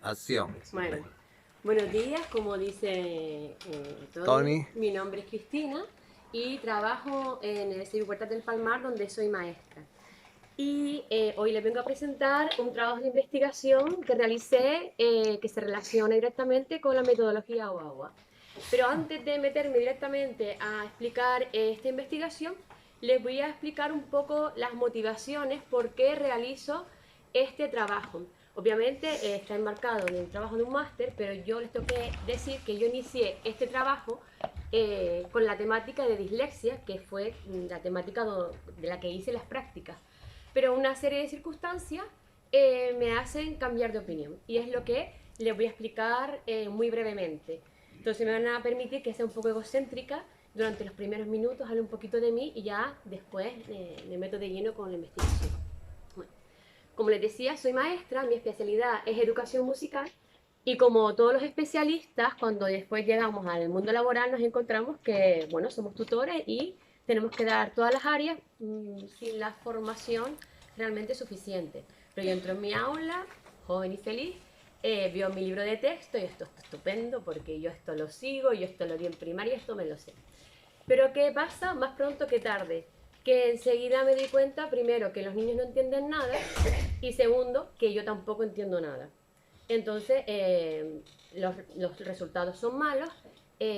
Acción. Bueno, buenos días, como dice Tony. mi nombre es Cristina y trabajo en el Instituto Puertas del Palmar, donde soy maestra. Y hoy les vengo a presentar un trabajo de investigación que realicé que se relaciona directamente con la metodología OAWA. Pero antes de meterme directamente a explicar esta investigación, les voy a explicar un poco las motivaciones por qué realizo este trabajo. Obviamente está enmarcado en el trabajo de un máster, pero yo les tengo que decir que yo inicié este trabajo con la temática de dislexia, que fue la temática de la que hice las prácticas. Pero una serie de circunstancias me hacen cambiar de opinión y es lo que les voy a explicar muy brevemente. Entonces me van a permitir que sea un poco egocéntrica durante los primeros minutos, hable un poquito de mí y ya después me meto de lleno con la investigación. Bueno, como les decía, soy maestra, mi especialidad es educación musical y como todos los especialistas, cuando después llegamos al mundo laboral nos encontramos que, bueno, somos tutores y tenemos que dar todas las áreas sin la formación realmente suficiente. Pero yo entro en mi aula, joven y feliz, veo mi libro de texto y esto está estupendo porque yo esto lo sigo, yo esto lo di en primaria, esto me lo sé. Pero ¿qué pasa? Más pronto que tarde. Que enseguida me di cuenta, primero, que los niños no entienden nada y segundo, que yo tampoco entiendo nada. Entonces, los resultados son malos.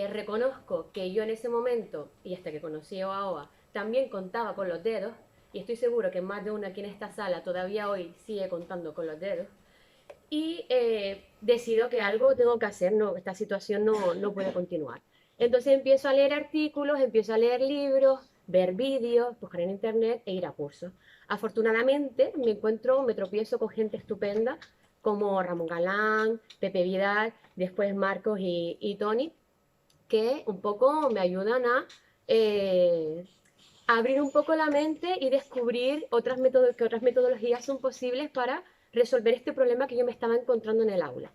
Reconozco que yo en ese momento, y hasta que conocí a OAOA, también contaba con los dedos, y estoy seguro que más de uno aquí en esta sala todavía hoy sigue contando con los dedos. Y decido que algo tengo que hacer, no, esta situación no puede continuar. Entonces empiezo a leer artículos, empiezo a leer libros, ver vídeos, buscar en internet e ir a cursos. Afortunadamente me tropiezo con gente estupenda como Ramón Galán, Pepe Vidal, después Marcos y Tony, que un poco me ayudan a abrir un poco la mente y descubrir que otras metodologías son posibles para resolver este problema que yo me estaba encontrando en el aula.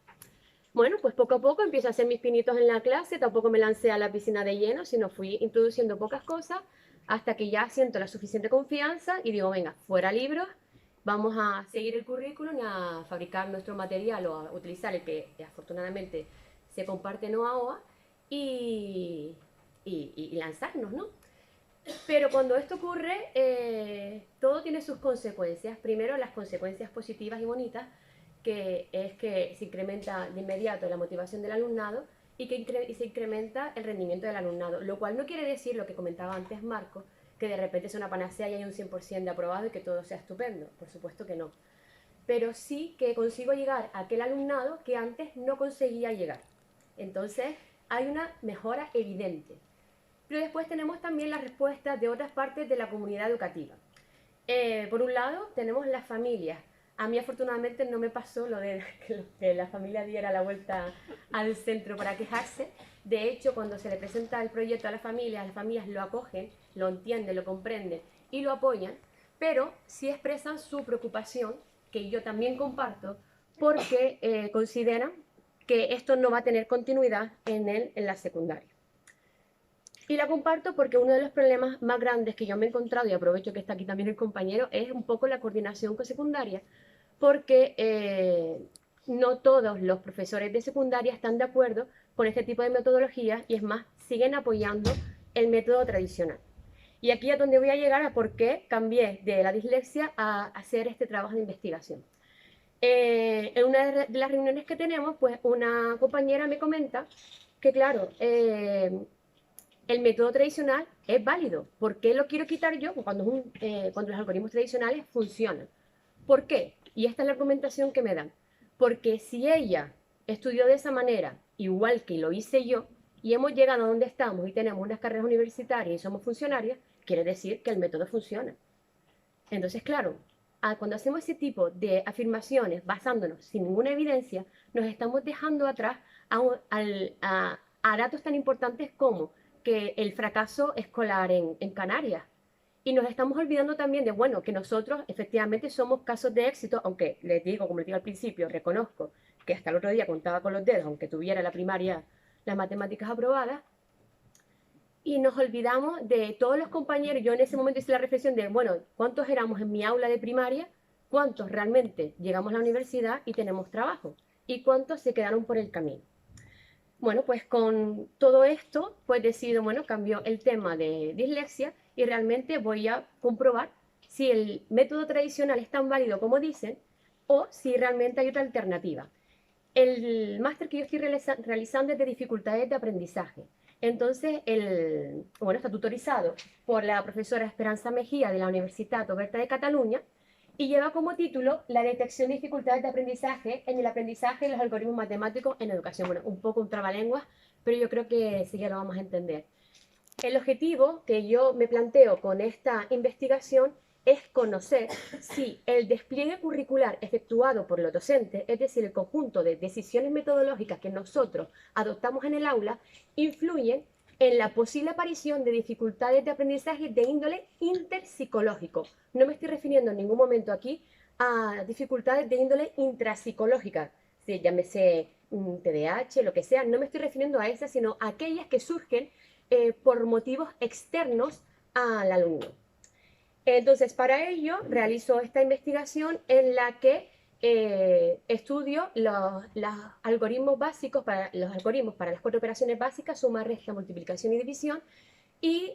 Bueno, pues poco a poco empiezo a hacer mis pinitos en la clase, tampoco me lancé a la piscina de lleno, sino fui introduciendo pocas cosas hasta que ya siento la suficiente confianza y digo, venga, fuera libros, vamos a seguir el currículum y a fabricar nuestro material o a utilizar el que afortunadamente se comparte en OAOA y lanzarnos, ¿no? Pero cuando esto ocurre, todo tiene sus consecuencias. Primero, las consecuencias positivas y bonitas, que es que se incrementa de inmediato la motivación del alumnado y que se incrementa el rendimiento del alumnado, lo cual no quiere decir lo que comentaba antes Marco, que de repente es una panacea y hay un 100% de aprobado y que todo sea estupendo. Por supuesto que no. Pero sí que consigo llegar a aquel alumnado que antes no conseguía llegar. Entonces, hay una mejora evidente. Pero después tenemos también las respuestas de otras partes de la comunidad educativa. Por un lado, tenemos las familias. A mí afortunadamente no me pasó lo de que la familia diera la vuelta al centro para quejarse. De hecho, cuando se le presenta el proyecto a las familias lo acogen, lo entienden, lo comprenden y lo apoyan, pero sí expresan su preocupación, que yo también comparto, porque consideran que esto no va a tener continuidad en la secundaria. Y la comparto porque uno de los problemas más grandes que yo me he encontrado, y aprovecho que está aquí también el compañero, es un poco la coordinación con secundaria, porque no todos los profesores de secundaria están de acuerdo con este tipo de metodologías y es más, siguen apoyando el método tradicional. Y aquí es donde voy a llegar a por qué cambié de la dislexia a hacer este trabajo de investigación. En una de las reuniones que tenemos, pues una compañera me comenta que, claro, el método tradicional es válido. ¿Por qué lo quiero quitar yo cuando los algoritmos tradicionales funcionan? ¿Por qué? Y esta es la argumentación que me dan. Porque si ella estudió de esa manera, igual que lo hice yo, y hemos llegado a donde estamos y tenemos unas carreras universitarias y somos funcionarias, quiere decir que el método funciona. Entonces, claro, cuando hacemos ese tipo de afirmaciones basándonos sin ninguna evidencia, nos estamos dejando atrás a datos tan importantes como que el fracaso escolar en Canarias. Y nos estamos olvidando también de, bueno, que nosotros efectivamente somos casos de éxito, aunque les digo, como les digo al principio, reconozco que hasta el otro día contaba con los dedos, aunque tuviera la primaria las matemáticas aprobadas, y nos olvidamos de todos los compañeros. Yo en ese momento hice la reflexión de, bueno, ¿cuántos éramos en mi aula de primaria? ¿Cuántos realmente llegamos a la universidad y tenemos trabajo? y cuántos se quedaron por el camino. Bueno, pues con todo esto, pues decido, bueno, cambio el tema de dislexia y realmente voy a comprobar si el método tradicional es tan válido como dicen o si realmente hay otra alternativa. El máster que yo estoy realizando es de dificultades de aprendizaje. Entonces, bueno, está tutorizado por la profesora Esperanza Mejía de la Universitat Oberta de Cataluña y lleva como título la detección de dificultades de aprendizaje en el aprendizaje de los algoritmos matemáticos en educación. Bueno, un poco un trabalenguas, pero yo creo que sí ya lo vamos a entender. El objetivo que yo me planteo con esta investigación es conocer si el despliegue curricular efectuado por los docentes, es decir, el conjunto de decisiones metodológicas que nosotros adoptamos en el aula, influyen en la posible aparición de dificultades de aprendizaje de índole interpsicológico. No me estoy refiriendo en ningún momento aquí a dificultades de índole intrapsicológica, si llámese TDAH, lo que sea, no me estoy refiriendo a esas, sino a aquellas que surgen por motivos externos al alumno. Entonces, para ello, realizo esta investigación en la que estudio los algoritmos básicos, los algoritmos para las 4 operaciones básicas, suma, resta, multiplicación y división, y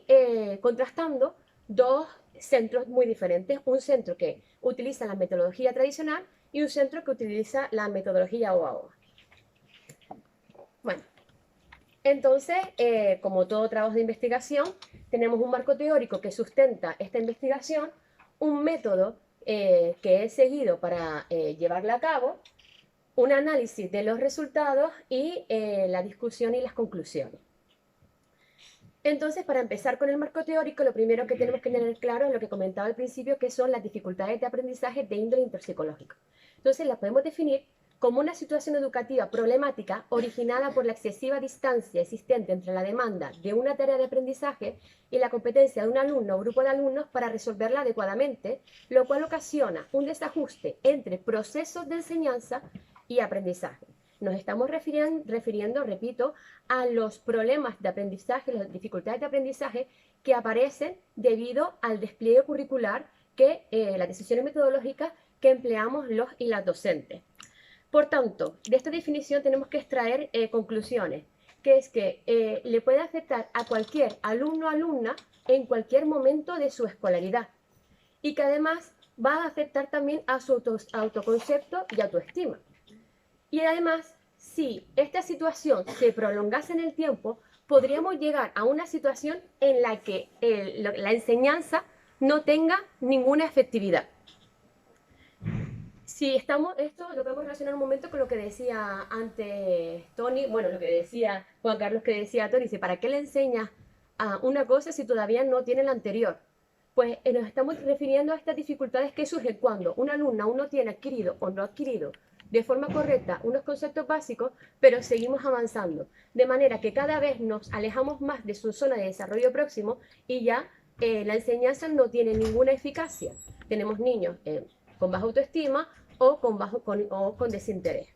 contrastando dos centros muy diferentes, un centro que utiliza la metodología tradicional y un centro que utiliza la metodología OAO. Bueno, entonces, como todo trabajo de investigación, tenemos un marco teórico que sustenta esta investigación, un método que he seguido para llevarla a cabo, un análisis de los resultados y la discusión y las conclusiones. Entonces, para empezar con el marco teórico, lo primero que tenemos que tener claro es lo que comentaba al principio, que son las dificultades de aprendizaje de índole interpsicológico. Entonces, las podemos definir como una situación educativa problemática originada por la excesiva distancia existente entre la demanda de una tarea de aprendizaje y la competencia de un alumno o grupo de alumnos para resolverla adecuadamente, lo cual ocasiona un desajuste entre procesos de enseñanza y aprendizaje. Nos estamos refiriendo, repito, a los problemas de aprendizaje, las dificultades de aprendizaje que aparecen debido al despliegue curricular las decisiones metodológicas que empleamos los y las docentes. Por tanto, de esta definición tenemos que extraer conclusiones, que es que le puede afectar a cualquier alumno o alumna en cualquier momento de su escolaridad y que además va a afectar también a su autoconcepto y autoestima. Y además, si esta situación se prolongase en el tiempo, podríamos llegar a una situación en la que la enseñanza no tenga ninguna efectividad. Si estamos, esto lo podemos relacionar un momento con lo que decía antes Tony, bueno, lo que decía Juan Carlos, que decía Tony, dice, ¿para qué le enseñas a una cosa si todavía no tiene la anterior? Pues nos estamos refiriendo a estas dificultades que surgen cuando un alumno aún no tiene adquirido o no adquirido de forma correcta unos conceptos básicos, pero seguimos avanzando, de manera que cada vez nos alejamos más de su zona de desarrollo próximo y ya la enseñanza no tiene ninguna eficacia. Tenemos niños con baja autoestima o con desinterés.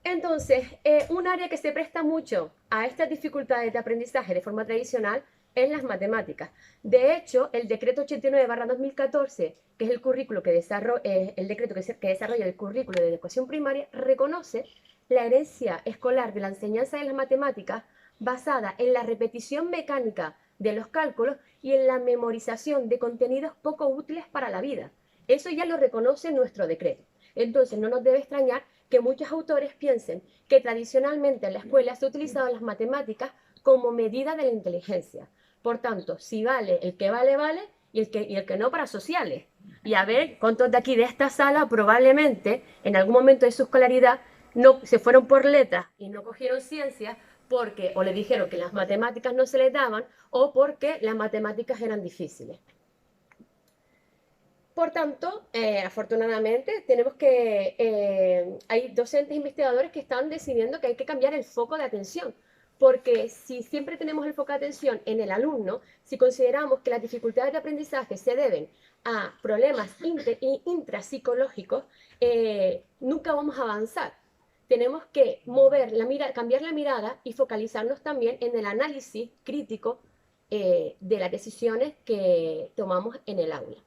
Entonces, un área que se presta mucho a estas dificultades de aprendizaje de forma tradicional es las matemáticas. De hecho, el decreto 89/2014, que es el currículo que desarrolla el currículo de educación primaria, reconoce la herencia escolar de la enseñanza de las matemáticas basada en la repetición mecánica de los cálculos y en la memorización de contenidos poco útiles para la vida. Eso ya lo reconoce nuestro decreto. Entonces, no nos debe extrañar que muchos autores piensen que tradicionalmente en la escuela se ha utilizado las matemáticas como medida de la inteligencia. Por tanto, si vale el que vale, vale, y el que no para sociales. Y a ver, cuántos de aquí de esta sala probablemente en algún momento de su escolaridad no se fueron por letras y no cogieron ciencias porque o le dijeron que las matemáticas no se les daban o porque las matemáticas eran difíciles. Por tanto, afortunadamente, tenemos que hay docentes e investigadores que están decidiendo que hay que cambiar el foco de atención, porque si siempre tenemos el foco de atención en el alumno, si consideramos que las dificultades de aprendizaje se deben a problemas intrapsicológicos, nunca vamos a avanzar. Tenemos que cambiar la mirada y focalizarnos también en el análisis crítico de las decisiones que tomamos en el aula.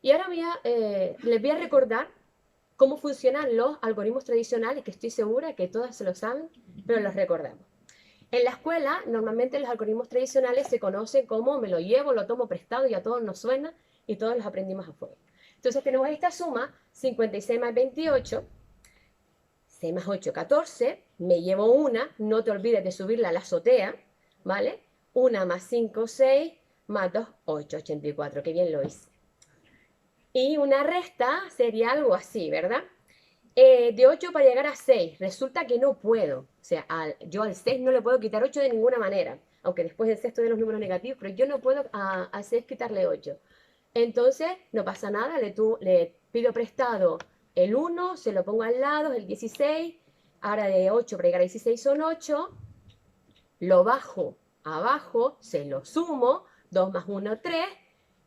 Y ahora les voy a recordar cómo funcionan los algoritmos tradicionales, que estoy segura que todas se lo saben, pero los recordamos. En la escuela, normalmente los algoritmos tradicionales se conocen como me lo llevo, lo tomo prestado y a todos nos suena y todos los aprendimos a fuego. Entonces tenemos esta suma, 56 más 28, 6 más 8, 14, me llevo una, no te olvides de subirla a la azotea, ¿vale? 1 más 5, 6, más 2, 8, 84, qué bien lo hice. Y una resta sería algo así, ¿verdad? De 8 para llegar a 6, resulta que no puedo. O sea, yo al 6 no le puedo quitar 8 de ninguna manera, aunque después el sexto de los números negativos, pero yo no puedo a 6 quitarle 8. Entonces, no pasa nada, le pido prestado el 1, se lo pongo al lado, el 16, ahora de 8 para llegar a 16 son 8, lo bajo abajo, se lo sumo, 2 más 1, 3,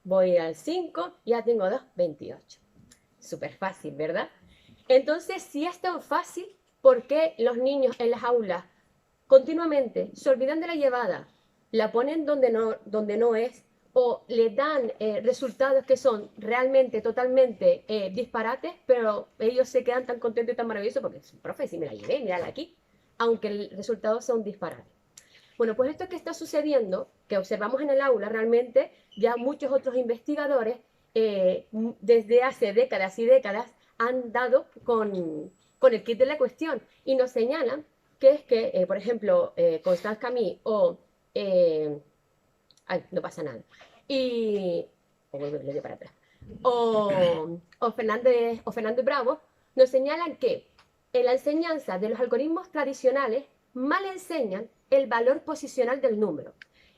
voy al 5, ya tengo 2, 28. Súper fácil, ¿verdad? Entonces, si es tan fácil, ¿por qué los niños en las aulas continuamente se olvidan de la llevada, la ponen donde no es, o le dan resultados que son realmente totalmente disparates, pero ellos se quedan tan contentos y tan maravillosos porque, profe, si me la llevé, mírala aquí, aunque el resultado sea un disparate? Bueno, pues esto que está sucediendo, que observamos en el aula, realmente ya muchos otros investigadores desde hace décadas y décadas han dado con el kit de la cuestión y nos señalan que es que, por ejemplo, Constance Camille o... ay, no pasa nada. Y... le doy para atrás. O Fernando Bravo nos señalan que en la enseñanza de los algoritmos tradicionales mal enseñan el valor posicional del número.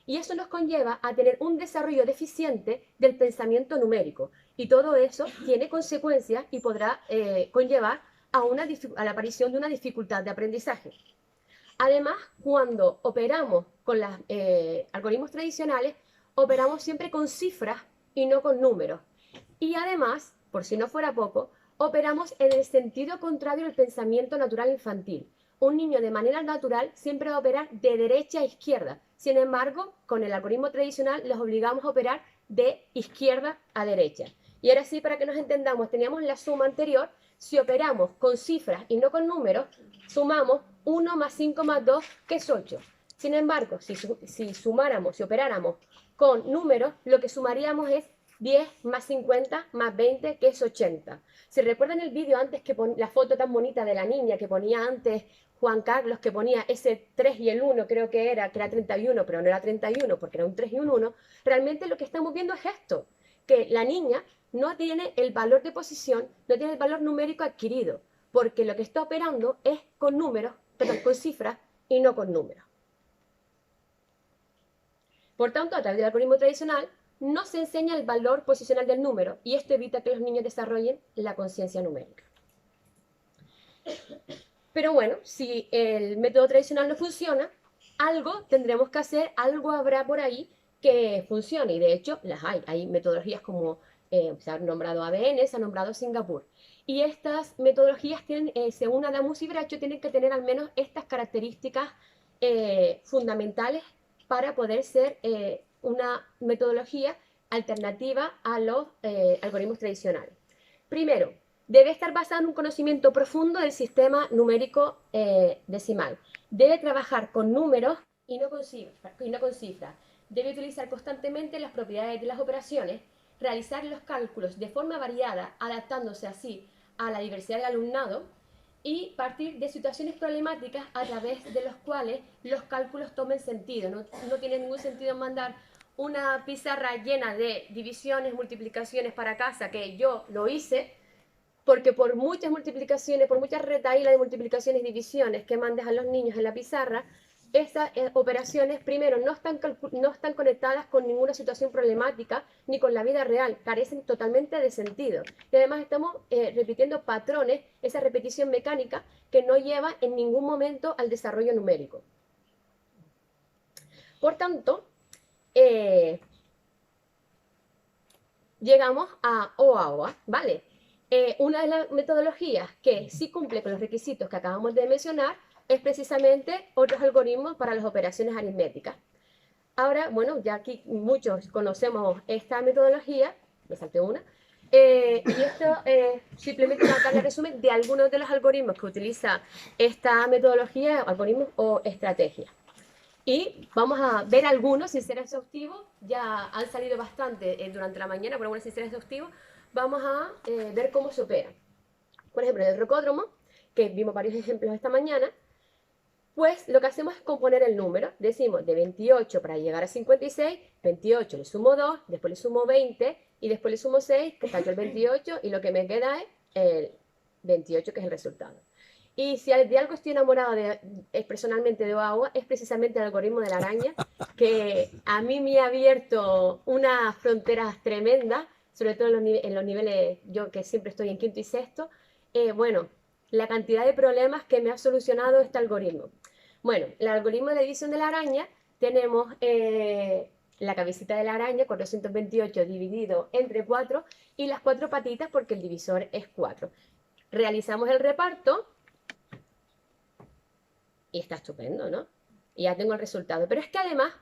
Y eso nos conlleva a tener un desarrollo deficiente del pensamiento numérico. Y todo eso tiene consecuencias y podrá conllevar a la aparición de una dificultad de aprendizaje. Además, cuando operamos con los algoritmos tradicionales, operamos siempre con cifras y no con números. Y además, por si no fuera poco, operamos en el sentido contrario del pensamiento natural infantil. Un niño de manera natural siempre va a operar de derecha a izquierda. Sin embargo, con el algoritmo tradicional los obligamos a operar de izquierda a derecha. Y ahora sí, para que nos entendamos, teníamos la suma anterior. Si operamos con cifras y no con números, sumamos 1 más 5 más 2, que es 8. Sin embargo, si operáramos con números, lo que sumaríamos es 10 más 50 más 20, que es 80. Si recuerdan el vídeo antes, la foto tan bonita de la niña que ponía antes Juan Carlos, que ponía ese 3 y el 1, creo que era 31, pero no era 31 porque era un 3 y un 1, realmente lo que estamos viendo es esto, que la niña no tiene el valor de posición, no tiene el valor numérico adquirido, porque lo que está operando es con números, perdón, con cifras y no con números. Por tanto, a través del algoritmo tradicional, no se enseña el valor posicional del número y esto evita que los niños desarrollen la conciencia numérica. Pero bueno, si el método tradicional no funciona, algo tendremos que hacer, algo habrá por ahí que funcione. Y de hecho, las hay. Hay metodologías como se ha nombrado ABN, se ha nombrado Singapur. Y estas metodologías tienen, según Adamus y Bracho, tienen que tener al menos estas características fundamentales para poder ser una metodología alternativa a los algoritmos tradicionales. Primero, debe estar basada en un conocimiento profundo del sistema numérico decimal. Debe trabajar con números y no con cifras. Debe utilizar constantemente las propiedades de las operaciones, realizar los cálculos de forma variada, adaptándose así a la diversidad del alumnado, y partir de situaciones problemáticas a través de los cuales los cálculos tomen sentido. No tiene ningún sentido mandar una pizarra llena de divisiones, multiplicaciones para casa, que yo lo hice, porque por muchas multiplicaciones, por muchas retahílas de multiplicaciones y divisiones que mandes a los niños en la pizarra, estas operaciones, primero, no están conectadas con ninguna situación problemática ni con la vida real, carecen totalmente de sentido. Y además estamos repitiendo patrones, esa repetición mecánica que no lleva en ningún momento al desarrollo numérico. Por tanto, llegamos a OAOA, ¿vale? Una de las metodologías que sí cumple con los requisitos que acabamos de mencionar es precisamente otros algoritmos para las operaciones aritméticas. Ahora, bueno, ya aquí muchos conocemos esta metodología, me salté una, Y esto es simplemente una tabla de resumen de algunos de los algoritmos que utiliza esta metodología, algoritmos o estrategias. Y vamos a ver algunos sin ser exhaustivos, ya han salido bastante durante la mañana, pero bueno, sin ser exhaustivos, vamos a ver cómo se opera. Por ejemplo, en el rocódromo, que vimos varios ejemplos esta mañana, pues lo que hacemos es componer el número. Decimos de 28 para llegar a 56, 28 le sumo 2, después le sumo 20 y después le sumo 6, que saco el 28 y lo que me queda es el 28, que es el resultado. Y si de algo estoy enamorada personalmente de OAuA, es precisamente el algoritmo de la araña, que a mí me ha abierto unas fronteras tremendas, sobre todo en los niveles, yo que siempre estoy en quinto y sexto. Bueno, la cantidad de problemas que me ha solucionado este algoritmo. Bueno, el algoritmo de división de la araña, tenemos la cabecita de la araña, 428 dividido entre 4, y las 4 patitas porque el divisor es 4. Realizamos el reparto y está estupendo, ¿no? Y ya tengo el resultado. Pero es que además,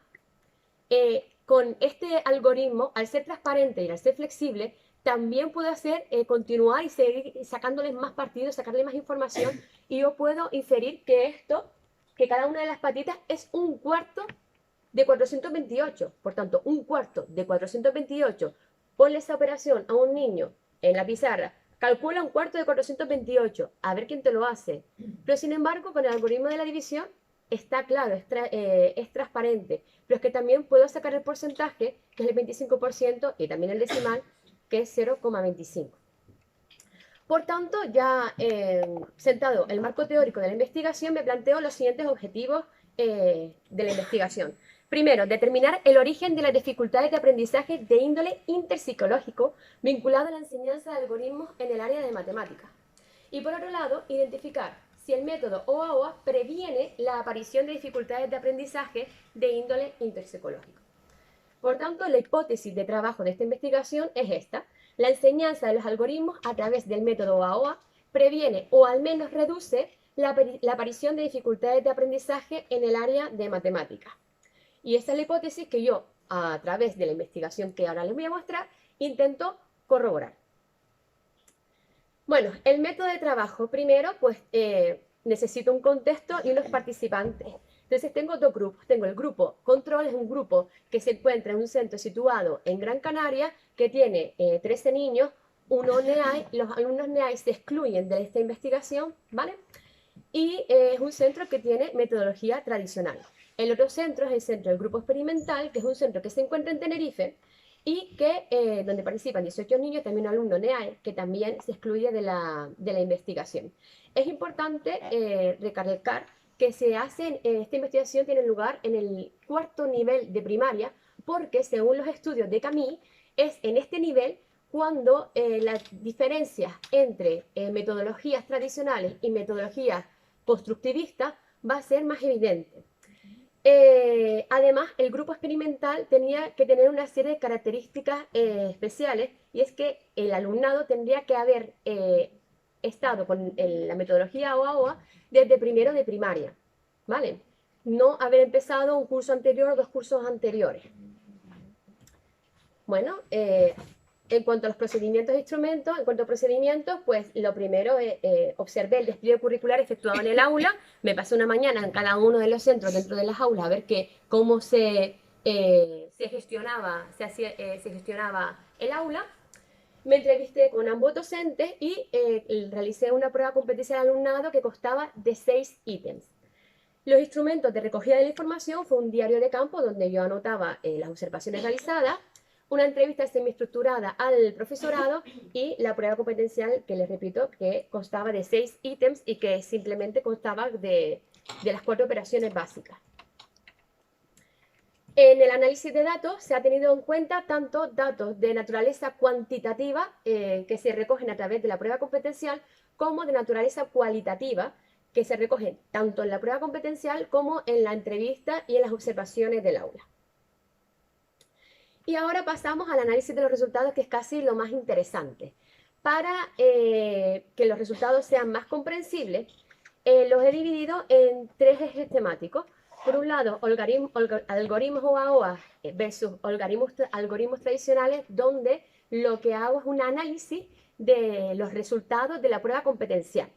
con este algoritmo, al ser transparente y al ser flexible, también puedo hacer continuar y seguir sacándoles más partido, sacarle más información, y yo puedo inferir que esto, que cada una de las patitas es un cuarto de 428. Por tanto, un cuarto de 428, ponle esa operación a un niño en la pizarra, calcula un cuarto de 428, a ver quién te lo hace. Pero sin embargo, con el algoritmo de la división está claro, es transparente, pero es que también puedo sacar el porcentaje, que es el 25%, y también el decimal, que es 0,25. Por tanto, ya sentado el marco teórico de la investigación, me planteo los siguientes objetivos de la investigación. Primero, determinar el origen de las dificultades de aprendizaje de índole interpsicológico vinculado a la enseñanza de algoritmos en el área de matemáticas. Y por otro lado, identificar si el método OAOA previene la aparición de dificultades de aprendizaje de índole interpsicológico. Por tanto, la hipótesis de trabajo de esta investigación es esta. La enseñanza de los algoritmos a través del método OAOA previene o al menos reduce la aparición de dificultades de aprendizaje en el área de matemáticas. Y esta es la hipótesis que yo, a través de la investigación que ahora les voy a mostrar, intento corroborar. Bueno, el método de trabajo, primero, pues necesito un contexto y unos participantes. Entonces tengo dos grupos. Tengo el grupo control, es un grupo que se encuentra en un centro situado en Gran Canaria, que tiene 13 niños, uno NEAI. Los alumnos NEAI se excluyen de esta investigación, ¿vale? Y es un centro que tiene metodología tradicional. El otro centro es el centro del grupo experimental, que es un centro que se encuentra en Tenerife y que, donde participan 18 niños, también un alumno NEAE, que también se excluye de la investigación. Es importante recalcar que esta investigación tiene lugar en el cuarto nivel de primaria, porque según los estudios de Camille, es en este nivel cuando las diferencias entre metodologías tradicionales y metodologías constructivistas va a ser más evidente. Además, el grupo experimental tenía que tener una serie de características especiales, y es que el alumnado tendría que haber estado con la metodología OAOA desde primero de primaria, ¿vale? No haber empezado un curso anterior o 2 cursos anteriores. Bueno, en cuanto a los procedimientos e instrumentos, en cuanto a procedimientos, pues lo primero es observé el despliegue curricular efectuado en el aula. Me pasé una mañana en cada uno de los centros dentro de las aulas a ver cómo se gestionaba el aula. Me entrevisté con ambos docentes y realicé una prueba competencia al alumnado que constaba de 6 ítems. Los instrumentos de recogida de la información fue un diario de campo donde yo anotaba las observaciones realizadas, una entrevista semiestructurada al profesorado y la prueba competencial, que les repito, que constaba de 6 ítems y que simplemente constaba de las 4 operaciones básicas. En el análisis de datos se ha tenido en cuenta tanto datos de naturaleza cuantitativa, que se recogen a través de la prueba competencial, como de naturaleza cualitativa, que se recogen tanto en la prueba competencial como en la entrevista y en las observaciones del aula. Y ahora pasamos al análisis de los resultados, que es casi lo más interesante. Para que los resultados sean más comprensibles, los he dividido en 3 ejes temáticos. Por un lado, algoritmos OAOA versus algoritmos tradicionales, donde lo que hago es un análisis de los resultados de la prueba competencial.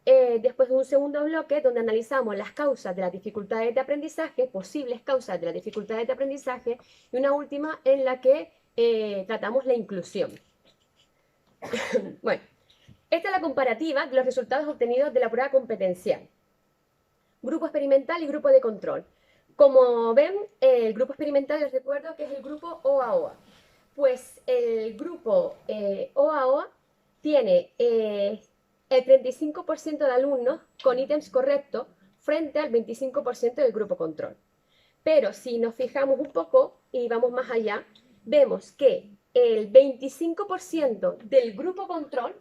Después de un segundo bloque donde analizamos las causas de las dificultades de aprendizaje, posibles causas de las dificultades de aprendizaje, y una última en la que tratamos la inclusión. Bueno, esta es la comparativa de los resultados obtenidos de la prueba competencial. Grupo experimental y grupo de control. Como ven, el grupo experimental, les recuerdo que es el grupo OAOA. Pues el grupo OAOA tiene el 35% de alumnos con ítems correctos frente al 25% del grupo control. Pero si nos fijamos un poco y vamos más allá, vemos que el 25% del grupo control,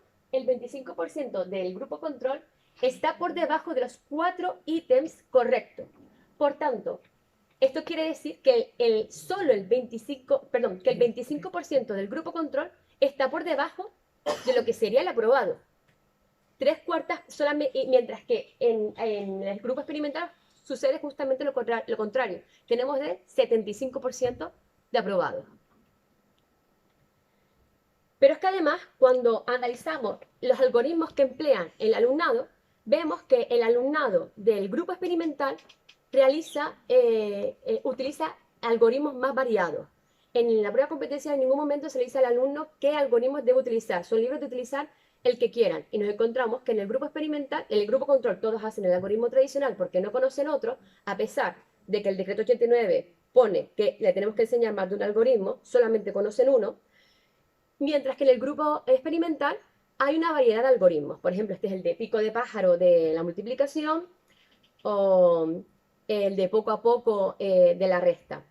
está por debajo de los 4 ítems correctos. Por tanto, esto quiere decir que solo el 25% del grupo control está por debajo de lo que sería el aprobado. 3/4 solamente, mientras que en el grupo experimental sucede justamente lo contrario. Tenemos el 75% de aprobado. Pero es que además, cuando analizamos los algoritmos que emplean el alumnado, vemos que el alumnado del grupo experimental utiliza algoritmos más variados. En la prueba de competencia en ningún momento se le dice al alumno qué algoritmos debe utilizar. Son libres de utilizar el que quieran. Y nos encontramos que en el grupo experimental, en el grupo control, todos hacen el algoritmo tradicional porque no conocen otro, a pesar de que el decreto 89 pone que le tenemos que enseñar más de un algoritmo, solamente conocen uno. Mientras que en el grupo experimental hay una variedad de algoritmos. Por ejemplo, este es el de pico de pájaro de la multiplicación o el de poco a poco de la resta.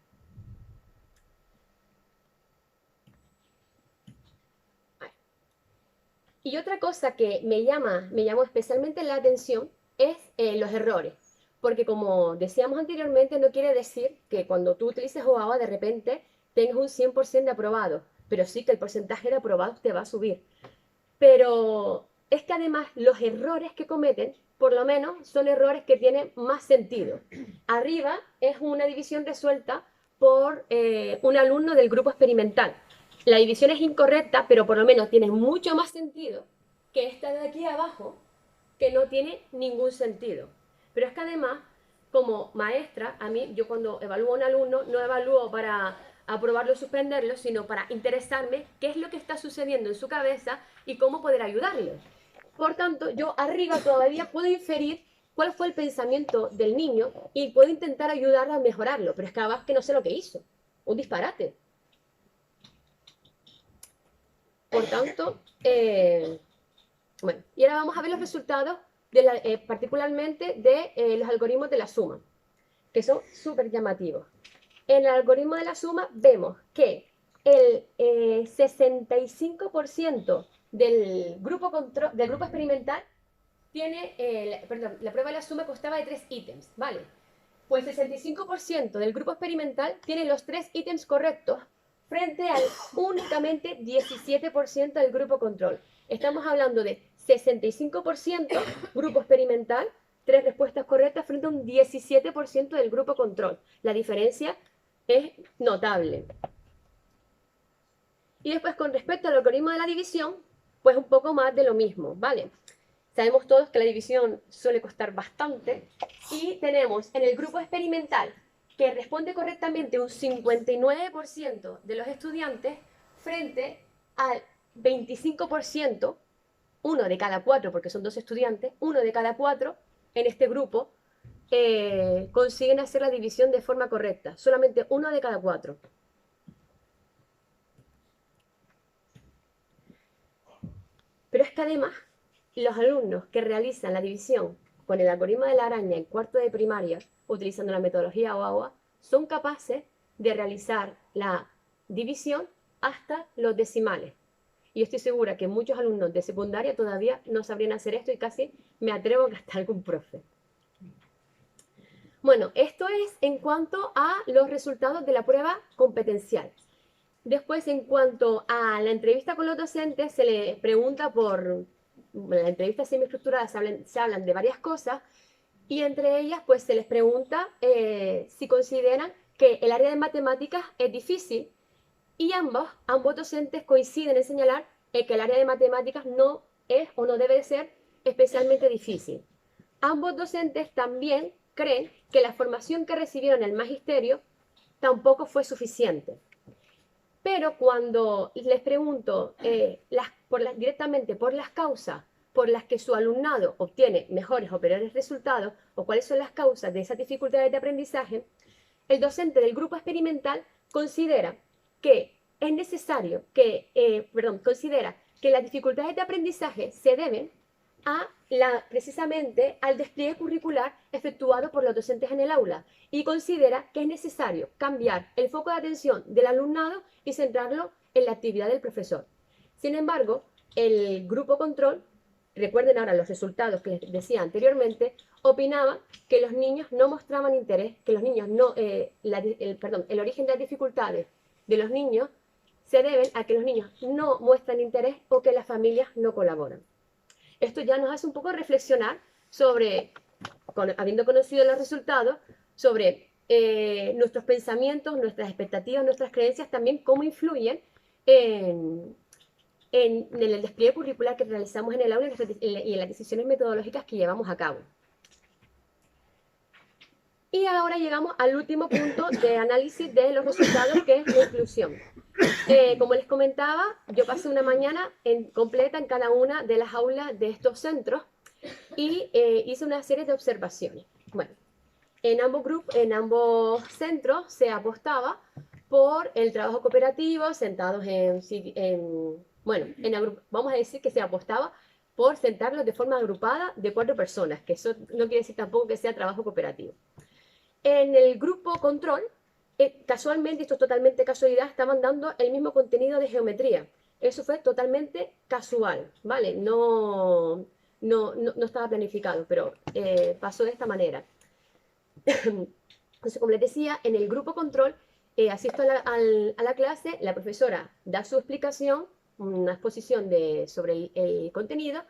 Y otra cosa que me llamó especialmente la atención es los errores. Porque como decíamos anteriormente, no quiere decir que cuando tú utilices OAOA de repente tengas un 100% de aprobado, pero sí que el porcentaje de aprobados te va a subir. Pero es que además los errores que cometen, por lo menos, son errores que tienen más sentido. Arriba es una división resuelta por un alumno del grupo experimental. La división es incorrecta, pero por lo menos tiene mucho más sentido que esta de aquí abajo, que no tiene ningún sentido. Pero es que además, como maestra, a mí, yo cuando evalúo a un alumno, no evalúo para aprobarlo o suspenderlo, sino para interesarme qué es lo que está sucediendo en su cabeza y cómo poder ayudarlo. Por tanto, yo arriba todavía puedo inferir cuál fue el pensamiento del niño y puedo intentar ayudarlo a mejorarlo, pero es que abajo que no sé lo que hizo. Un disparate. Por tanto, bueno, y ahora vamos a ver los resultados, particularmente de los algoritmos de la suma, que son súper llamativos. En el algoritmo de la suma vemos que el 65% del grupo experimental tiene, la prueba de la suma constaba de 3 ítems, ¿vale? Pues el 65% del grupo experimental tiene los 3 ítems correctos frente al únicamente 17% del grupo control. Estamos hablando de 65% grupo experimental, 3 respuestas correctas frente a un 17% del grupo control. La diferencia es notable. Y después, con respecto al algoritmo de la división, pues un poco más de lo mismo, ¿vale? Sabemos todos que la división suele costar bastante y tenemos en el grupo experimental que responde correctamente un 59% de los estudiantes frente al 25%, uno de cada 4, porque son 2 estudiantes, uno de cada 4 en este grupo consiguen hacer la división de forma correcta, solamente uno de cada 4. Pero es que además, los alumnos que realizan la división con el algoritmo de la araña en cuarto de primaria, utilizando la metodología OAOA, son capaces de realizar la división hasta los decimales. Y estoy segura que muchos alumnos de secundaria todavía no sabrían hacer esto y casi me atrevo a hasta algún profe. Bueno, esto es en cuanto a los resultados de la prueba competencial. Después, en cuanto a la entrevista con los docentes, se les pregunta por... Bueno, en la entrevista semiestructurada se hablan de varias cosas y entre ellas pues se les pregunta si consideran que el área de matemáticas es difícil y ambos docentes coinciden en señalar que el área de matemáticas no es o no debe de ser especialmente difícil. Ambos docentes también creen que la formación que recibieron en el magisterio tampoco fue suficiente. Pero cuando les pregunto directamente por las causas por las que su alumnado obtiene mejores o peores resultados, o cuáles son las causas de esas dificultades de aprendizaje, el docente del grupo experimental considera que es necesario considera que las dificultades de aprendizaje se deben precisamente al despliegue curricular efectuado por los docentes en el aula, y considera que es necesario cambiar el foco de atención del alumnado y centrarlo en la actividad del profesor. Sin embargo, el grupo control, recuerden ahora los resultados que les decía anteriormente, opinaba que los niños no mostraban interés, que los niños no, el origen de las dificultades de los niños se deben a que los niños no muestran interés o que las familias no colaboran. Esto ya nos hace un poco reflexionar sobre, habiendo conocido los resultados, sobre nuestros pensamientos, nuestras expectativas, nuestras creencias, también cómo influyen en el despliegue curricular que realizamos en el aula y en las decisiones metodológicas que llevamos a cabo. Y ahora llegamos al último punto de análisis de los resultados, que es la inclusión. Como les comentaba, yo pasé una mañana completa en cada una de las aulas de estos centros y hice una serie de observaciones. Bueno, en ambos centros se apostaba por el trabajo cooperativo, sentados vamos a decir que se apostaba por sentarlos de forma agrupada de 4 personas, que eso no quiere decir tampoco que sea trabajo cooperativo. En el grupo control, casualmente, esto es totalmente casualidad, estaban dando el mismo contenido de geometría. Eso fue totalmente casual, ¿vale? No estaba planificado, pero pasó de esta manera. Entonces, como les decía, en el grupo control, asisto a la clase, la profesora da su explicación, una exposición sobre el contenido,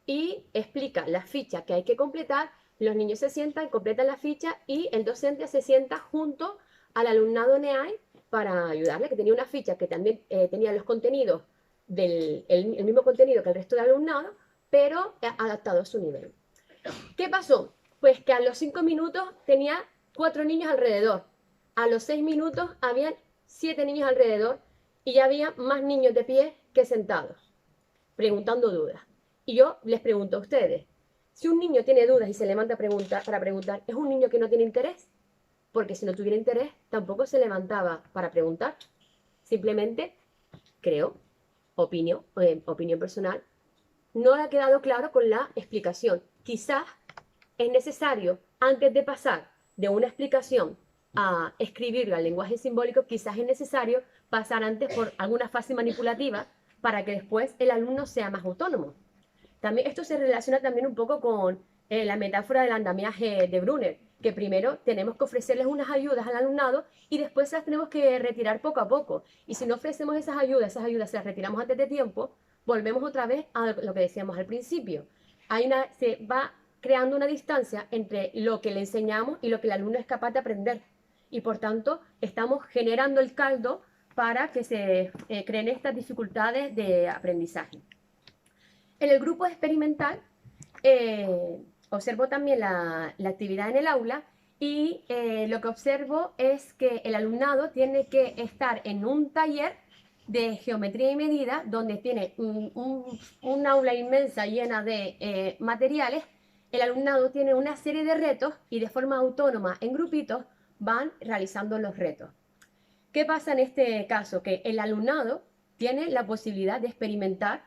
y explica la ficha que hay que completar. Los niños se sientan, completan la ficha y el docente se sienta junto al alumnado NEAI para ayudarle, que tenía una ficha que también tenía los contenidos, el mismo contenido que el resto del alumnado, pero adaptado a su nivel. ¿Qué pasó? Pues que a los 5 minutos tenía 4 niños alrededor. A los 6 minutos habían 7 niños alrededor y ya había más niños de pie que sentados, preguntando dudas. Y yo les pregunto a ustedes, si un niño tiene dudas y se levanta para preguntar, ¿es un niño que no tiene interés? Porque si no tuviera interés, tampoco se levantaba para preguntar. Simplemente, creo, opinión personal, no ha quedado claro con la explicación. Quizás es necesario, antes de pasar de una explicación a escribirla en lenguaje simbólico, quizás es necesario pasar antes por alguna fase manipulativa para que después el alumno sea más autónomo. También, esto se relaciona también un poco con la metáfora del andamiaje de Brunner, que primero tenemos que ofrecerles unas ayudas al alumnado y después las tenemos que retirar poco a poco. Y si no ofrecemos esas ayudas se las retiramos antes de tiempo, volvemos otra vez a lo que decíamos al principio. Se va creando una distancia entre lo que le enseñamos y lo que el alumno es capaz de aprender. Y por tanto, estamos generando el caldo para que se creen estas dificultades de aprendizaje. En el grupo experimental observo también la actividad en el aula y lo que observo es que el alumnado tiene que estar en un taller de geometría y medida donde tiene un aula inmensa llena de materiales. El alumnado tiene una serie de retos y de forma autónoma en grupitos van realizando los retos. ¿Qué pasa en este caso? Que el alumnado tiene la posibilidad de experimentar,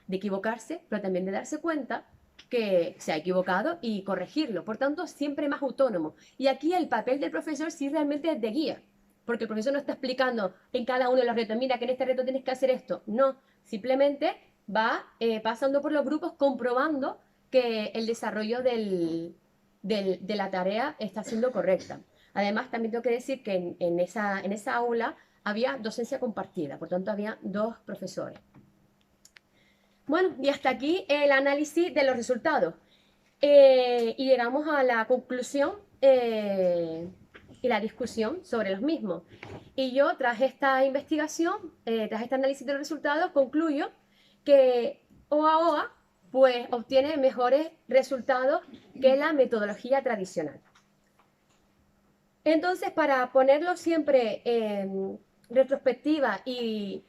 de equivocarse, pero también de darse cuenta que se ha equivocado y corregirlo. Por tanto, siempre más autónomo. Y aquí el papel del profesor sí realmente es de guía, porque el profesor no está explicando en cada uno de los retos, mira que en este reto tienes que hacer esto. No, simplemente va pasando por los grupos comprobando que el desarrollo de la tarea está siendo correcta. Además, también tengo que decir que en esa aula había docencia compartida, por tanto había 2 profesores. Bueno, y hasta aquí el análisis de los resultados. Y llegamos a la conclusión y la discusión sobre los mismos. Y yo, tras esta investigación, tras este análisis de los resultados, concluyo que OAOA pues obtiene mejores resultados que la metodología tradicional. Entonces, para ponerlo siempre en retrospectiva y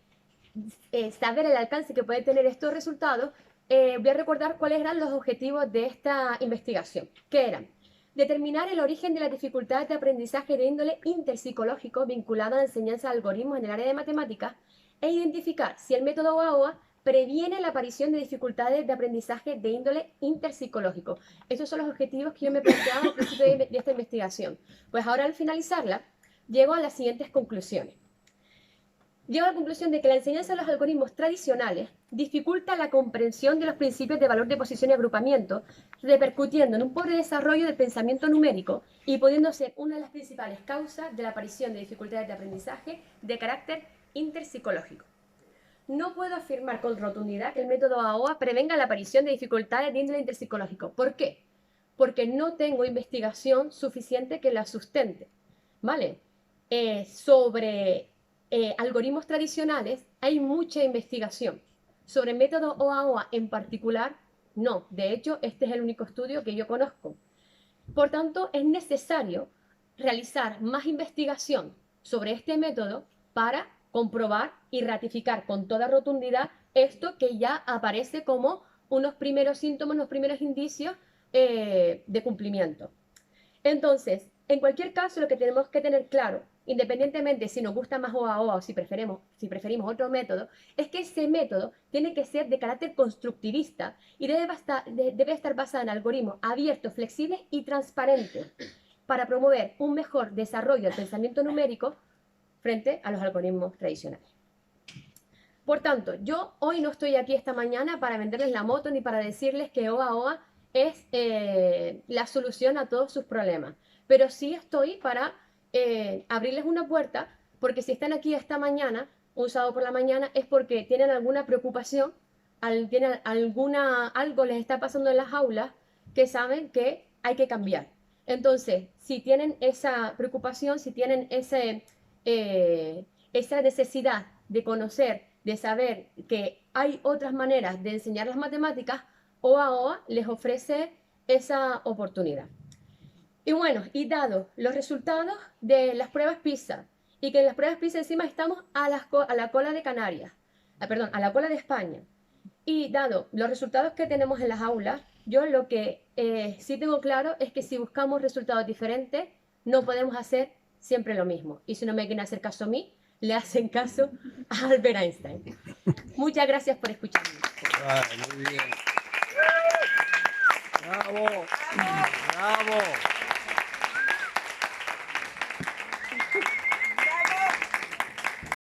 saber el alcance que pueden tener estos resultados, voy a recordar cuáles eran los objetivos de esta investigación, que eran determinar el origen de las dificultades de aprendizaje de índole interpsicológico vinculado a la enseñanza de algoritmos en el área de matemáticas e identificar si el método OAOA previene la aparición de dificultades de aprendizaje de índole interpsicológico. Estos son los objetivos que yo me planteaba al principio de esta investigación. Pues ahora, al finalizarla, llego a las siguientes conclusiones. Llego a la conclusión de que la enseñanza de los algoritmos tradicionales dificulta la comprensión de los principios de valor de posición y agrupamiento, repercutiendo en un pobre desarrollo del pensamiento numérico y pudiendo ser una de las principales causas de la aparición de dificultades de aprendizaje de carácter interpsicológico. No puedo afirmar con rotundidad que el método AOA prevenga la aparición de dificultades de índole interpsicológico. ¿Por qué? Porque no tengo investigación suficiente que la sustente, ¿vale? Sobre algoritmos tradicionales hay mucha investigación. Sobre el método OAOA en particular, no. De hecho, este es el único estudio que yo conozco. Por tanto, es necesario realizar más investigación sobre este método para comprobar y ratificar con toda rotundidad esto que ya aparece como unos primeros síntomas, unos primeros indicios de cumplimiento. Entonces, en cualquier caso, lo que tenemos que tener claro, independientemente si nos gusta más OAOA o si preferimos otro método, es que ese método tiene que ser de carácter constructivista y debe estar basado en algoritmos abiertos, flexibles y transparentes para promover un mejor desarrollo del pensamiento numérico frente a los algoritmos tradicionales. Por tanto, yo hoy no estoy aquí esta mañana para venderles la moto ni para decirles que OAOA es la solución a todos sus problemas, pero sí estoy para abrirles una puerta, porque si están aquí esta mañana, un sábado por la mañana, es porque tienen alguna preocupación, algo les está pasando en las aulas que saben que hay que cambiar. Entonces, si tienen esa preocupación, si tienen esa necesidad de conocer, de saber que hay otras maneras de enseñar las matemáticas, OAOA les ofrece esa oportunidad. Y bueno, y dado los resultados de las pruebas PISA, y que en las pruebas PISA encima estamos a la cola de Canarias, a la cola de España, y dado los resultados que tenemos en las aulas, yo lo que sí tengo claro es que si buscamos resultados diferentes, no podemos hacer siempre lo mismo. Y si no me quieren hacer caso a mí, le hacen caso a Albert Einstein. Muchas gracias por escucharme. Muy bien. ¡Bravo! ¡Bravo!